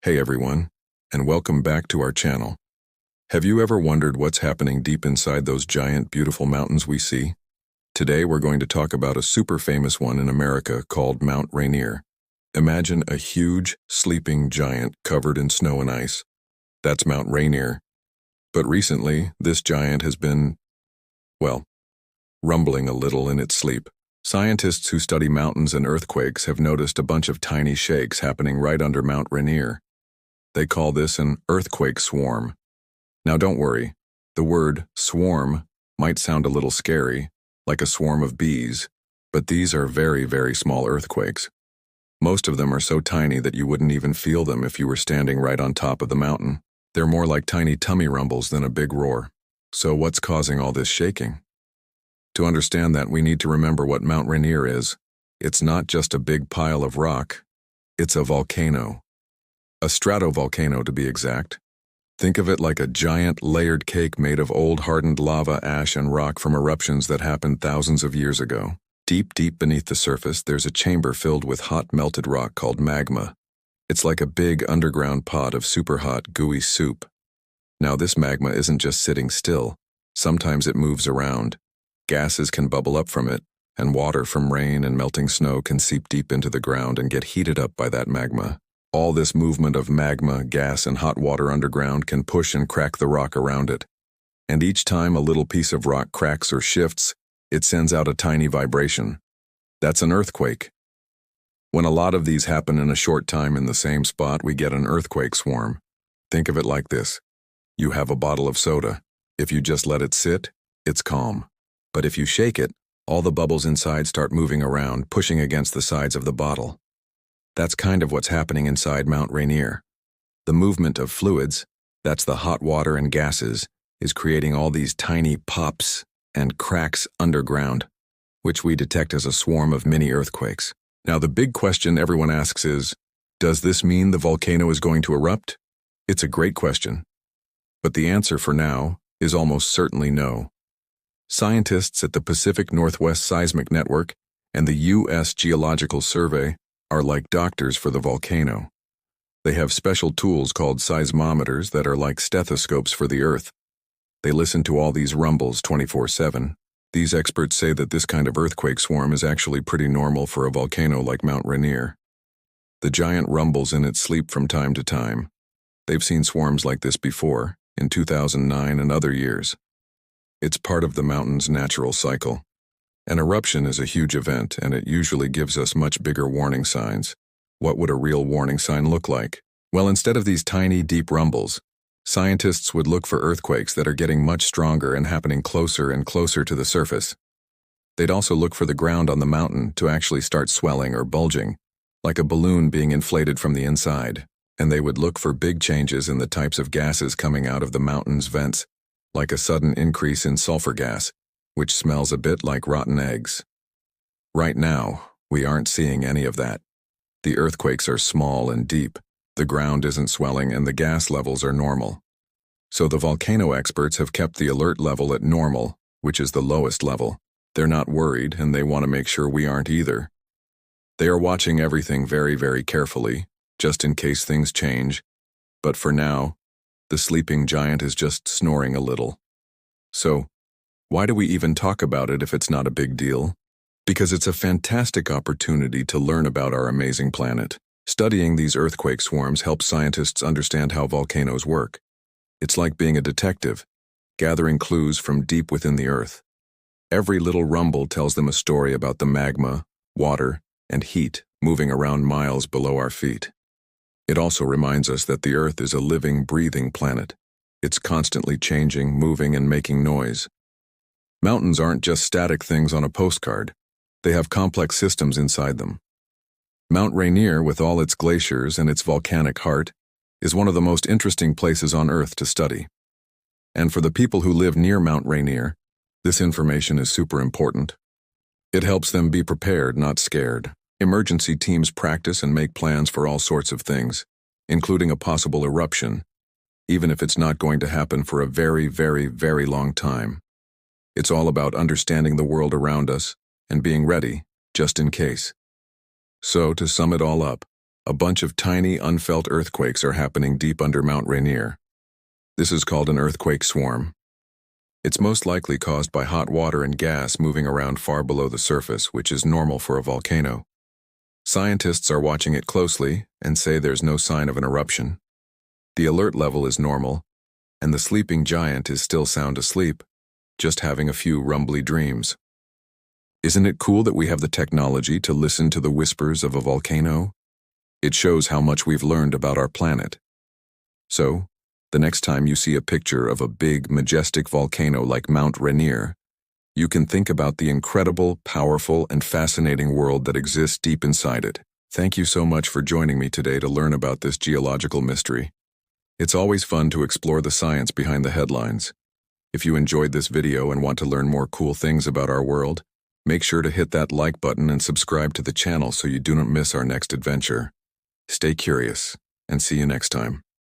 Hey everyone, and welcome back to our channel. Have you ever wondered what's happening deep inside those giant, beautiful mountains we see? Today we're going to talk about a super famous one in America called Mount Rainier. Imagine a huge, sleeping giant covered in snow and ice. That's Mount Rainier. But recently, this giant has been, well, rumbling a little in its sleep. Scientists who study mountains and earthquakes have noticed a bunch of tiny shakes happening right under Mount Rainier. They call this an earthquake swarm. Now don't worry, the word swarm might sound a little scary, like a swarm of bees, but these are very, very small earthquakes. Most of them are so tiny that you wouldn't even feel them if you were standing right on top of the mountain. They're more like tiny tummy rumbles than a big roar. So what's causing all this shaking? To understand that, we need to remember what Mount Rainier is. It's not just a big pile of rock, it's a volcano. A stratovolcano, to be exact. Think of it like a giant layered cake made of old hardened lava, ash, and rock from eruptions that happened thousands of years ago. Deep, deep beneath the surface, there's a chamber filled with hot melted rock called magma. It's like a big underground pot of super hot, gooey soup. Now this magma isn't just sitting still. Sometimes it moves around. Gases can bubble up from it, and water from rain and melting snow can seep deep into the ground and get heated up by that magma. All this movement of magma, gas, and hot water underground can push and crack the rock around it. And each time a little piece of rock cracks or shifts, it sends out a tiny vibration. That's an earthquake. When a lot of these happen in a short time in the same spot, we get an earthquake swarm. Think of it like this. You have a bottle of soda. If you just let it sit, it's calm. But if you shake it, all the bubbles inside start moving around, pushing against the sides of the bottle. That's kind of what's happening inside Mount Rainier. The movement of fluids, that's the hot water and gases, is creating all these tiny pops and cracks underground, which we detect as a swarm of mini earthquakes. Now the big question everyone asks is, does this mean the volcano is going to erupt? It's a great question. But the answer for now is almost certainly no. Scientists at the Pacific Northwest Seismic Network and the U.S. Geological Survey are like doctors for the volcano. They have special tools called seismometers that are like stethoscopes for the Earth. They listen to all these rumbles 24/7. These experts say that this kind of earthquake swarm is actually pretty normal for a volcano like Mount Rainier. The giant rumbles in its sleep from time to time. They've seen swarms like this before, in 2009 and other years. It's part of the mountain's natural cycle. An eruption is a huge event, and it usually gives us much bigger warning signs. What would a real warning sign look like? Well, instead of these tiny, deep rumbles, scientists would look for earthquakes that are getting much stronger and happening closer and closer to the surface. They'd also look for the ground on the mountain to actually start swelling or bulging, like a balloon being inflated from the inside. And they would look for big changes in the types of gases coming out of the mountain's vents, like a sudden increase in sulfur gas, which smells a bit like rotten eggs. Right now, we aren't seeing any of that. The earthquakes are small and deep, the ground isn't swelling, and the gas levels are normal. So the volcano experts have kept the alert level at normal, which is the lowest level. They're not worried, and they want to make sure we aren't either. They are watching everything very, very carefully, just in case things change. But for now, the sleeping giant is just snoring a little. So, why do we even talk about it if it's not a big deal? Because it's a fantastic opportunity to learn about our amazing planet. Studying these earthquake swarms helps scientists understand how volcanoes work. It's like being a detective, gathering clues from deep within the earth. Every little rumble tells them a story about the magma, water, and heat moving around miles below our feet. It also reminds us that the Earth is a living, breathing planet. It's constantly changing, moving, and making noise. Mountains aren't just static things on a postcard. They have complex systems inside them. Mount Rainier, with all its glaciers and its volcanic heart, is one of the most interesting places on Earth to study. And for the people who live near Mount Rainier, this information is super important. It helps them be prepared, not scared. Emergency teams practice and make plans for all sorts of things, including a possible eruption, even if it's not going to happen for a very, very, very long time. It's all about understanding the world around us and being ready, just in case. So, to sum it all up, A bunch of tiny, unfelt earthquakes are happening deep under Mount Rainier. This is called an earthquake swarm. It's most likely caused by hot water and gas moving around far below the surface, which is normal for a volcano. Scientists are watching it closely and say there's no sign of an eruption. The alert level is normal, and the sleeping giant is still sound asleep, just having a few rumbly dreams. Isn't it cool that we have the technology to listen to the whispers of a volcano? It shows how much we've learned about our planet. So, the next time you see a picture of a big, majestic volcano like Mount Rainier, you can think about the incredible, powerful, and fascinating world that exists deep inside it. Thank you so much for joining me today to learn about this geological mystery. It's always fun to explore the science behind the headlines. If you enjoyed this video and want to learn more cool things about our world, make sure to hit that like button and subscribe to the channel so you do not miss our next adventure. Stay curious, and see you next time.